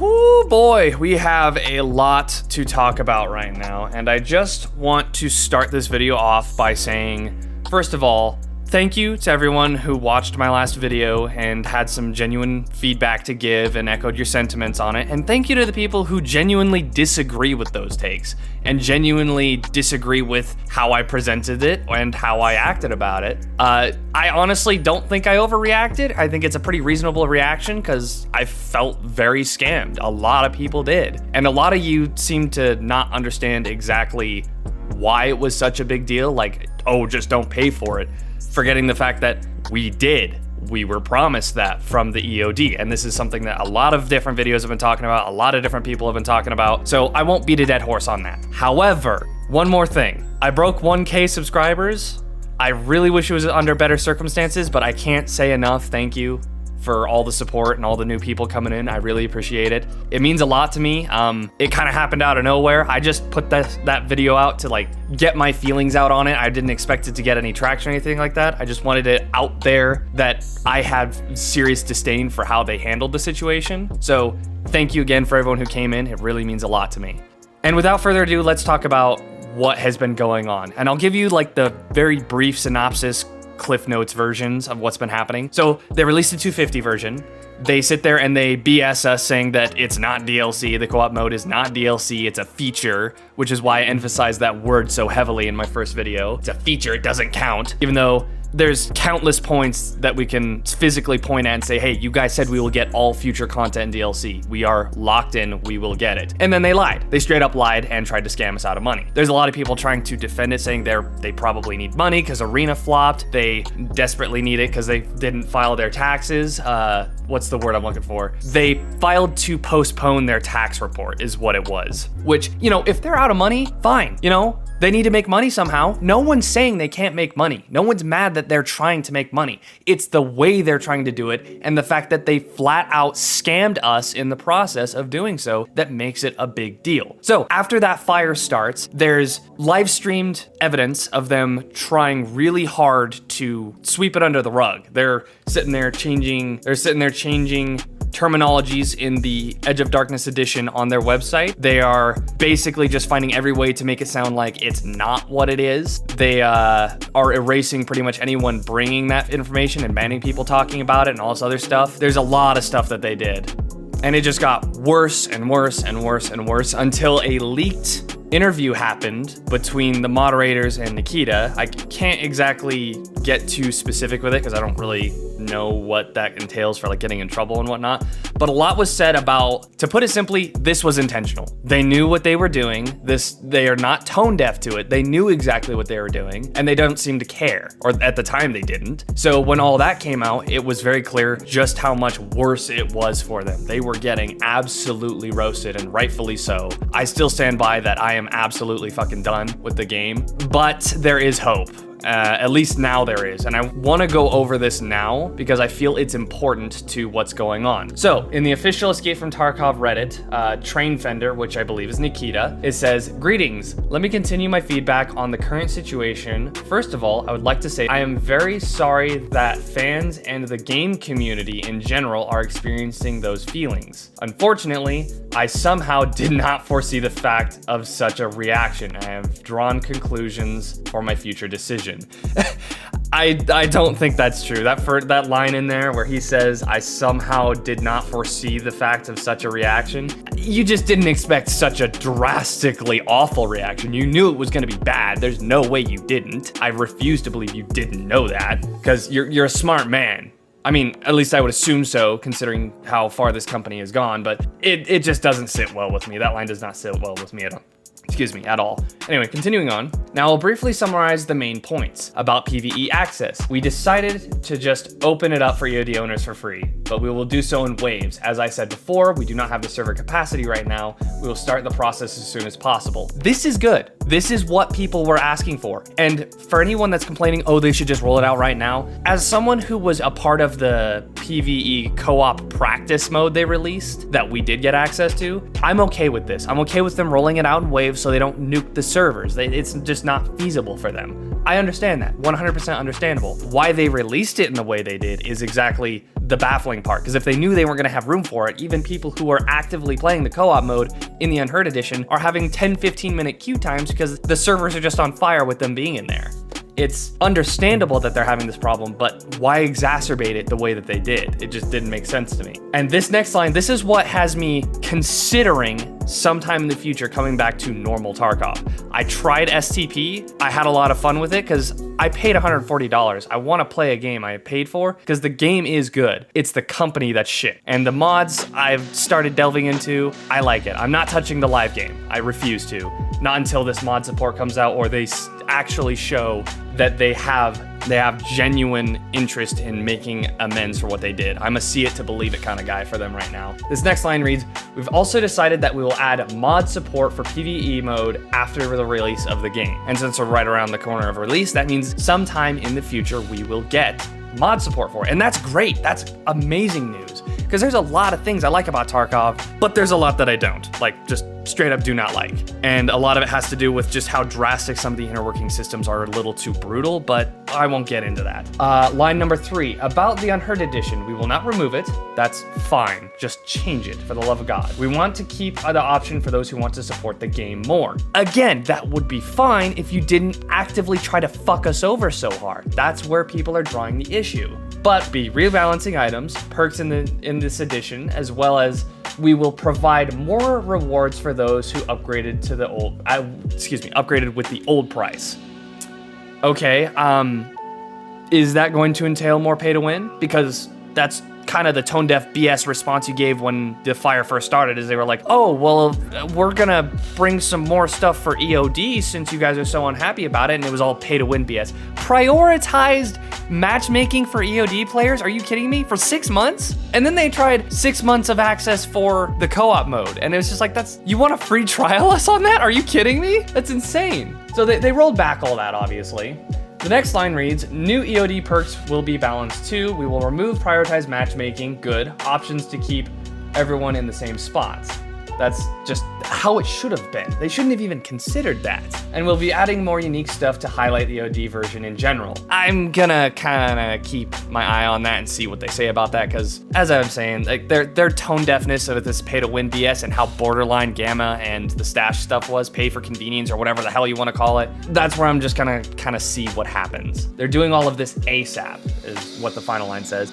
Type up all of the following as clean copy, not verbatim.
Whoo boy, we have a lot to talk about right now, and I just want to start this video off by saying, first of all, thank you to everyone who watched my last video and had some genuine feedback to give and echoed your sentiments on it, and thank you to the people who genuinely disagree with those takes and genuinely disagree with how I presented it and how I acted about it. I honestly don't think I overreacted. I think it's a pretty reasonable reaction because I felt very scammed. A lot of people did. And a lot of you seem to not understand exactly why it was such a big deal. Like, oh, just don't pay for it. Forgetting the fact that we did. We were promised that from the EOD, and this is something that a lot of different videos have been talking about, a lot of different people have been talking about, so I won't beat a dead horse on that. However, one more thing. I broke 1K subscribers. I really wish it was under better circumstances, but I can't say enough thank you for all the support and all the new people coming in. I really appreciate it. It means a lot to me. It kind of happened out of nowhere. I just put that video out to like get my feelings out on it. I didn't expect it to get any traction or anything like that. I just wanted it out there that I had serious disdain for how they handled the situation. So thank you again for everyone who came in. It really means a lot to me. And without further ado, let's talk about what has been going on. And I'll give you like the very brief synopsis, Cliff Notes versions of what's been happening. So they released a 250 version. They sit there and they BS us saying that it's not DLC. The co-op mode is not DLC. It's a feature, which is why I emphasized that word so heavily in my first video. It's a feature. It doesn't count, even though there's countless points that we can physically point at and say, hey, you guys said we will get all future content in DLC. We are locked in, we will get it. And then they lied. They straight up lied and tried to scam us out of money. There's a lot of people trying to defend it, saying they probably need money because Arena flopped. They desperately need it because they didn't file their taxes. What's the word I'm looking for? They filed to postpone their tax report is what it was. Which, you know, if they're out of money, fine. You know, they need to make money somehow. No one's saying they can't make money. No one's mad that they're trying to make money. It's the way they're trying to do it and the fact that they flat out scammed us in the process of doing so that makes it a big deal. So after that fire starts, there's live streamed evidence of them trying really hard to sweep it under the rug. They're sitting there changing terminologies in the Edge of Darkness edition on their website. They are basically just finding every way to make it sound like it's not what it is. They are erasing pretty much anyone bringing that information and banning people talking about it and all this other stuff. There's a lot of stuff that they did. And it just got worse and worse and worse and worse until a leaked interview happened between the moderators and Nikita. I can't exactly get too specific with it because I don't really know what that entails for like getting in trouble and whatnot. But a lot was said about, to put it simply, this was intentional. They knew what they were doing. They are not tone deaf to it. They knew exactly what they were doing and they don't seem to care, or at the time they didn't. So when all that came out, it was very clear just how much worse it was for them. They were getting absolutely roasted, and rightfully so. I still stand by that I am absolutely fucking done with the game, but there is hope. At least now there is, and I want to go over this now because I feel it's important to what's going on. So, in the official Escape from Tarkov Reddit, Train Fender, which I believe is Nikita, it says, "Greetings, let me continue my feedback on the current situation. First of all, I would like to say I am very sorry that fans and the game community in general are experiencing those feelings. Unfortunately, I somehow did not foresee the fact of such a reaction. I have drawn conclusions for my future decision." I don't think that's true. That line in there where he says, I somehow did not foresee the fact of such a reaction. You just didn't expect such a drastically awful reaction. You knew it was gonna be bad. There's no way you didn't. I refuse to believe you didn't know that because you're a smart man. I mean, at least I would assume so, considering how far this company has gone, but it just doesn't sit well with me. That line does not sit well with me at all. At all. Anyway, continuing on. Now I'll briefly summarize the main points about PvE access. We decided to just open it up for EOD owners for free, but we will do so in waves. As I said before, we do not have the server capacity right now. We will start the process as soon as possible. This is good. This is what people were asking for. And for anyone that's complaining, oh, they should just roll it out right now. As someone who was a part of the PvE co-op practice mode they released that we did get access to, I'm okay with this. I'm okay with them rolling it out in waves so they don't nuke the servers. It's just not feasible for them. I understand that, 100% understandable. Why they released it in the way they did is exactly the baffling part, because if they knew they weren't going to have room for it, even people who are actively playing the co-op mode in the Unheard edition are having 10-15 minute queue times because the servers are just on fire with them being in there. It's understandable that they're having this problem, but why exacerbate it the way that they did? It just didn't make sense to me. And this next line, this is what has me considering sometime in the future coming back to normal Tarkov. I tried STP. I had a lot of fun with it because I paid $140. I want to play a game I paid for because the game is good. It's the company that's shit. And the mods I've started delving into, I like it. I'm not touching the live game. I refuse to. Not until this mod support comes out or they actually show that they have genuine interest in making amends for what they did. I'm a see it to believe it kind of guy for them right now. This next line reads, we've also decided that we will add mod support for PvE mode after the release of the game. And since we're right around the corner of release, that means sometime in the future we will get mod support for it. And that's great. That's amazing news. Because there's a lot of things I like about Tarkov, but there's a lot that I don't. Like, just straight up do not like. And a lot of it has to do with just how drastic some of the inner working systems are a little too brutal, but I won't get into that. Line number 3, about the Unheard edition, we will not remove it. That's fine. Just change it, for the love of God. We want to keep the option for those who want to support the game more. Again, that would be fine if you didn't actively try to fuck us over so hard. That's where people are drawing the issue. But be rebalancing items, perks in this edition, as well as we will provide more rewards for those who upgraded to the upgraded with the old price. Okay, is that going to entail more pay to win? Because that's kind of the tone deaf BS response you gave when the fire first started, is they were like, oh, well, we're gonna bring some more stuff for EOD since you guys are so unhappy about it, and it was all pay to win BS. Prioritized matchmaking for EOD players? Are you kidding me? For 6 months? And then they tried 6 months of access for the co-op mode, and it was just like, you want to free trial us on that? Are you kidding me? That's insane. So they rolled back all that, obviously. The next line reads, new EOD perks will be balanced too. We will remove prioritized matchmaking, good, options to keep everyone in the same spots. That's just how it should have been. They shouldn't have even considered that. And we'll be adding more unique stuff to highlight the OD version in general. I'm gonna kind of keep my eye on that and see what they say about that, because as I'm saying, like their tone deafness of this pay to win BS and how borderline Gamma and the stash stuff was, pay for convenience or whatever the hell you want to call it, that's where I'm just gonna kind of see what happens. They're doing all of this ASAP is what the final line says.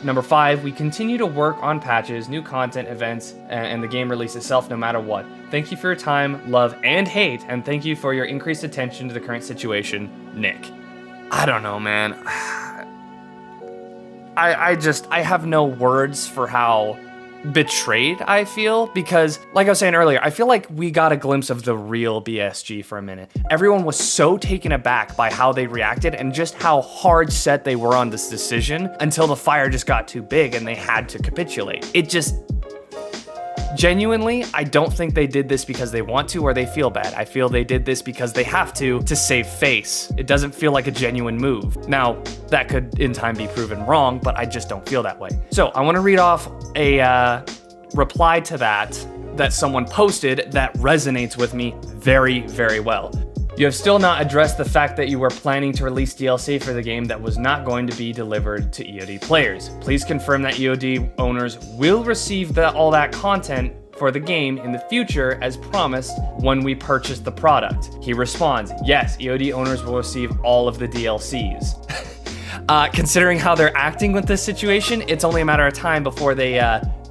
Number 5, we continue to work on patches, new content, events, and the game release itself no matter what. Thank you for your time, love, and hate, and thank you for your increased attention to the current situation, Nick. I don't know, man. I have no words for how betrayed I feel, because like I was saying earlier, I feel like we got a glimpse of the real BSG for a minute. Everyone was so taken aback by how they reacted and just how hard set they were on this decision until the fire just got too big and they had to capitulate. It just... Genuinely, I don't think they did this because they want to or they feel bad. I feel they did this because they have to save face. It doesn't feel like a genuine move. Now, that could in time be proven wrong, but I just don't feel that way. So I want to read off a reply to that someone posted that resonates with me very, very well. You have still not addressed the fact that you were planning to release DLC for the game that was not going to be delivered to EOD players. Please confirm that EOD owners will receive all that content for the game in the future as promised when we purchase the product. He responds, yes, EOD owners will receive all of the DLCs. Considering how they're acting with this situation, it's only a matter of time before they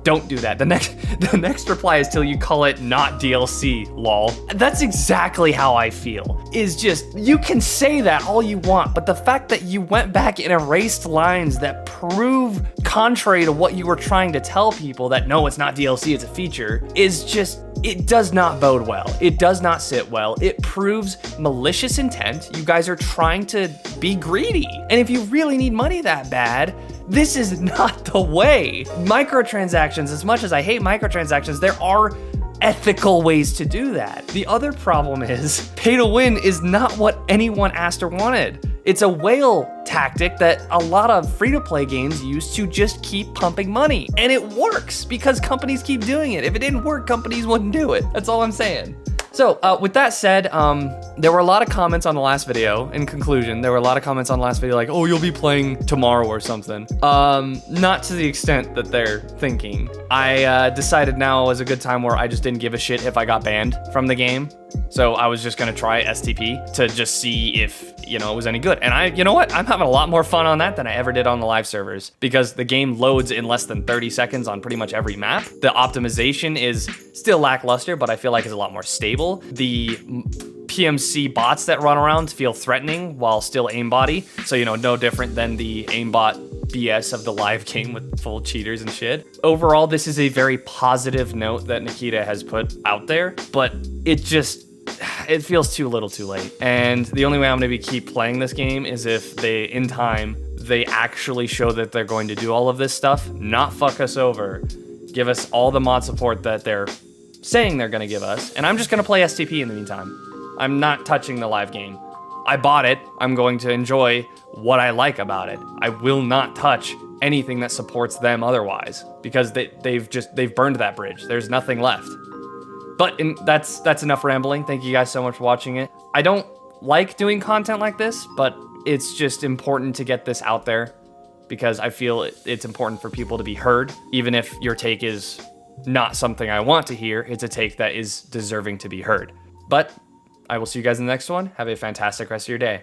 don't do that. The next reply is till you call it not DLC, lol. That's exactly how I feel. Is just, you can say that all you want, but the fact that you went back and erased lines that prove contrary to what you were trying to tell people, that no, it's not DLC, it's a feature, is just, it does not bode well. It does not sit well. It proves malicious intent. You guys are trying to be greedy. And if you really need money that bad, this is not the way. Microtransactions, as much as I hate microtransactions, there are ethical ways to do that. The other problem is pay to win is not what anyone asked or wanted. It's a whale tactic that a lot of free-to-play games use to just keep pumping money. And it works because companies keep doing it. If it didn't work, companies wouldn't do it. That's all I'm saying. So with that said, there were a lot of comments on the last video. In conclusion, there were a lot of comments on the last video like, oh, you'll be playing tomorrow or something. Not to the extent that they're thinking. I decided now was a good time where I just didn't give a shit if I got banned from the game. So I was just gonna try STP to just see if, you know, it was any good. And you know what? I'm having a lot more fun on that than I ever did on the live servers because the game loads in less than 30 seconds on pretty much every map. The optimization is still lackluster, but I feel like it's a lot more stable. The PMC bots that run around feel threatening while still aimbotty. So, you know, no different than the aimbot BS of the live game with full cheaters and shit. Overall, this is a very positive note that Nikita has put out there, but it feels too little too late. And the only way I'm gonna keep playing this game is if in time, they actually show that they're going to do all of this stuff, not fuck us over, give us all the mod support that they're saying they're gonna give us, and I'm just gonna play STP in the meantime. I'm not touching the live game. I bought it, I'm going to enjoy what I like about it. I will not touch anything that supports them otherwise, because they've burned that bridge. There's nothing left. But that's enough rambling. Thank you guys so much for watching it. I don't like doing content like this, but it's just important to get this out there because I feel it's important for people to be heard. Even if your take is not something I want to hear, it's a take that is deserving to be heard. But I will see you guys in the next one. Have a fantastic rest of your day.